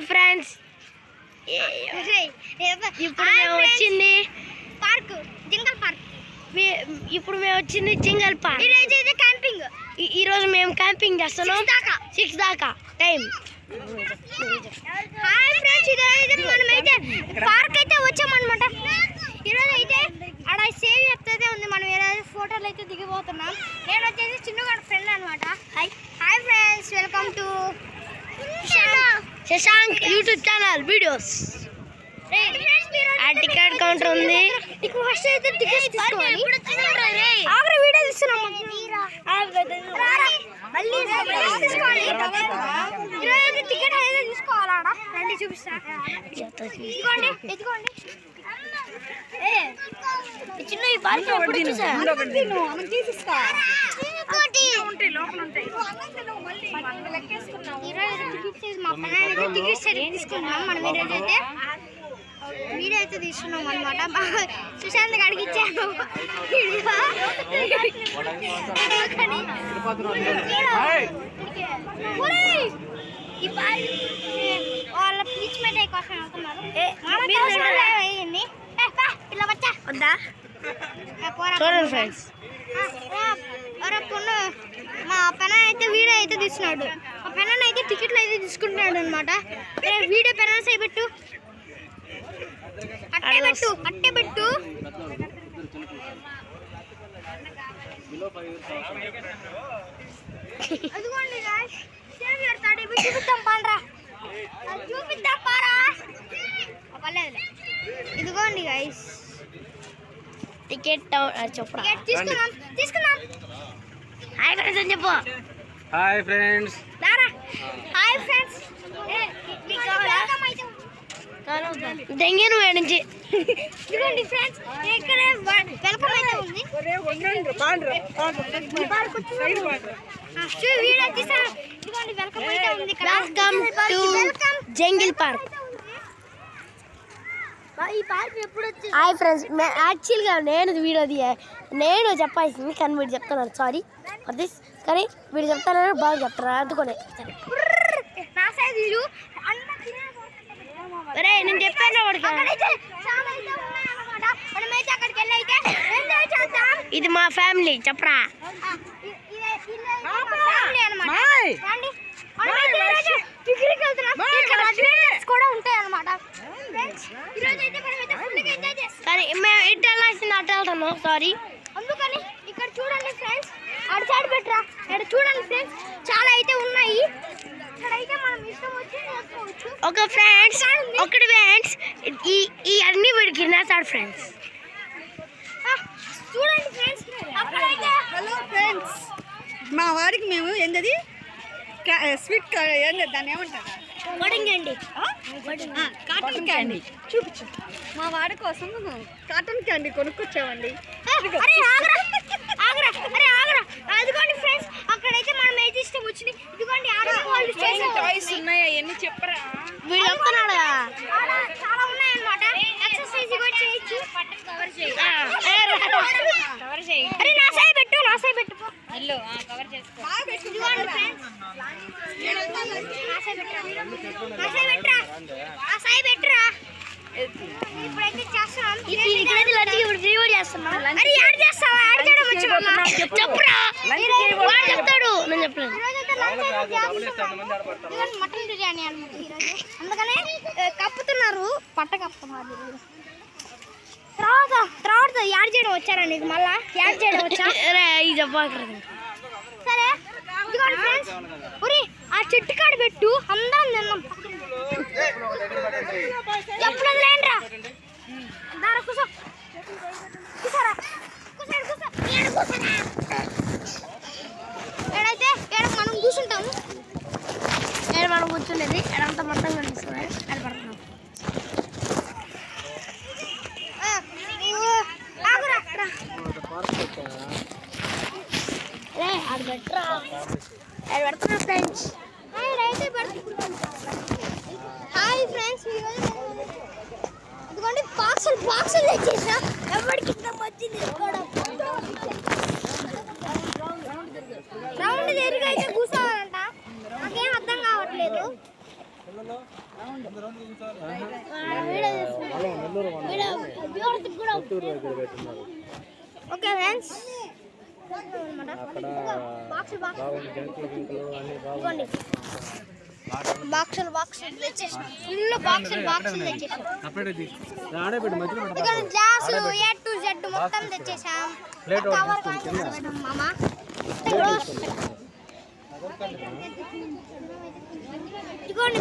Hi friends, ఇప్పుడు మేము వచ్చింది పార్క్, జింగల్ పార్క్. ఇప్పుడు మేము వచ్చింది జింగల్ పార్క్. ఈరోజు క్యాంపింగ్. ఈరోజు మేము క్యాంపింగ్ చేస్తున్నాం 6 దాకా టైం. హాయ్ ఫ్రెండ్స్, ఈరోజు మనమైతే పార్క్ అయితే వచ్చామన్నమాట. ఈరోజు అయితే అక్కడ సేవ్ చెప్తే ఉంది. మనం ఈరోజు ఫోటోలు అయితే దిగిపోతున్నాం. నేను వచ్చేసి చిన్నగాడు ఫ్రెండ్ అనమాట. Hi friends, welcome to Shashank YouTube channel videos. Ticket counter ఉంది. ఫస్ట్ అయితే టికెట్ తీసుకోవాలి. ఆగ్రా వీడియో తీస్తున్నాం. ఈరోజు టికెట్ అయితే తీసుకోవాలా? రండి చూపిస్తా. ఎత్తుకోండి. చిన్న ఈ పార్క్ ఎప్పుడు చూసా? తీసుకున్నాం మనం. ఈరోజు అయితే వీడియో అయితే తీసుకున్నాం అనమాట. సుశాంత్ గడికి ఇచ్చాను. వాళ్ళ పీచ్ మిఠాయి కోసం వెళ్తున్నారు. ఇలా వచ్చా వద్దా చూడండి ఫ్రెండ్స్. పొన్ను మా పెన అయితే వీడియో అయితే తీస్తున్నాడు. మా పెన అయితే టికెట్లు అయితే తీసుకుంటున్నాడు అనమాట. వీడియో పెన చేయబెట్టు, అట్టే పెట్టు. అదిగోండి చూపిద్దాం పారా, చూపిద్దాం పారా. పర్లేదు, ఇదిగోండి గైస్ టికెట్ చెప్పరా. తీసుకున్నాం. హాయ్ ఫ్రెండ్స్ అని చెప్పు. Hi friends. Hi friends. దెంగేను నుంచి ఇదిగోండి ఫ్రెండ్స్, ఇక్కడ వెల్కమ్ అయితే ఉంది. వీడియో తీసాను. ఇదిగోండి వెల్కమ్ అయితే ఉంది. Welcome to jungle park. ఈ పార్క్ ఎప్పుడు వచ్చింది? హాయ్ ఫ్రెండ్స్, యాక్చువల్గా నేను చెప్పాల్సింది కానీ వీడు చెప్తున్నారు. సారీ ఫర్ దిస్, కానీ వీడు చెప్తానని బాగా చెప్తారు అందుకనే. నా సైజు అరే నేను చెప్పాను వాడికి. ఇది మా ఫ్యామిలీ చెప్పరా. కూడా ఉంటాయి అన్నమాట. కానీ మేము ఇటు వెళ్ళాల్సింది అటు వెళ్తున్నాం. సారీ. అందుకని ఇక్కడ చూడండి ఫ్రెండ్స్, అటు సైడ్ పెట్టరా. ఇక్కడ చూడండి ఫ్రెండ్స్, చాలా అయితే ఉన్నాయి. ఇక్కడైతే మనం ఇష్టం వచ్చి చేసుకోవచ్చు. ఒక ఫ్రెండ్స్ ఒకటి ఫ్రెండ్స్, ఈ అన్ని వీడికి తినేస్తాడు ఫ్రెండ్స్. చూడండి ఫ్రెండ్స్, అక్కడైతే హలో ఫ్రెండ్స్, మా వాడికి మేము ఏంటది స్వీట్ ఏంటి దాన్ని ఏమంటారు? వడంగండి. కాటన్ క్యాండీ చూపించు. మా వాడి కోసం కాటన్ క్యాండీ కొనుక్కొచ్చామండి. అదిగోండి ఫ్రెండ్స్, అక్కడైతే మనం ఏది ఇష్టం వచ్చింది. ఇదిగోండి టాయ్స్ ఉన్నాయి, అవన్నీ చెప్పరా. వీడు చెప్తున్నాడు చాలా ఉన్నాయన్నమాట. ఎక్సర్సైజ్ కూడా చేయొచ్చు. అరే నా సై పెట్టు. ఇదిగోండి ఫ్రెండ్స్, ఇప్పుడైతే చేస్తున్నాం. చెప్పురా. చెప్తాడు, నేను చెప్పలేదు. మటన్ బిర్యానీ అనమాట ఈరోజు. అందుకనే కప్పుతున్నారు, పట్ట కప్పుతున్నారు. తర్వాత యాడ్ చేయడం వచ్చారా నీకు? మళ్ళా యాడ్ చేయడం వచ్చా? సరే, ఇదిగోండి ఫ్రెండ్స్, ఒరి ఆ చెట్టు కాడ పెట్టు. అందరం తిన్నాం. చెప్పులు వదిలేండిరా. దారా కూర్చో. కూర్చోరా. ఏడైతే మనం కూర్చుంటాము. మనం కూర్చునేది ఎడంతా మొత్తం కనిపిస్తుంది. అది పడుతున్నాం. అది పెట్టరా, అది పెడుతున్నా ఫ్రెండ్స్. హాయ్ ఫ్రెండ్స్, ఇదిగోండి బాక్సులు తెచ్చేసా. ఎవరికి ఇంత మధ్య తీసుకోవడం. రౌండ్ తిరిగి అయితే కూర్చోవాలంట. నాకేం అర్థం కావట్లేదు. ఓకే ఫ్రెండ్స్ బాక్సులు తెచ్చేసాం ఫుల్ బాక్సులు తెచ్చేసాం గ్లాసు A to Z మొత్తం తెచ్చేసాం కవర్ మామ ఇదిగోండి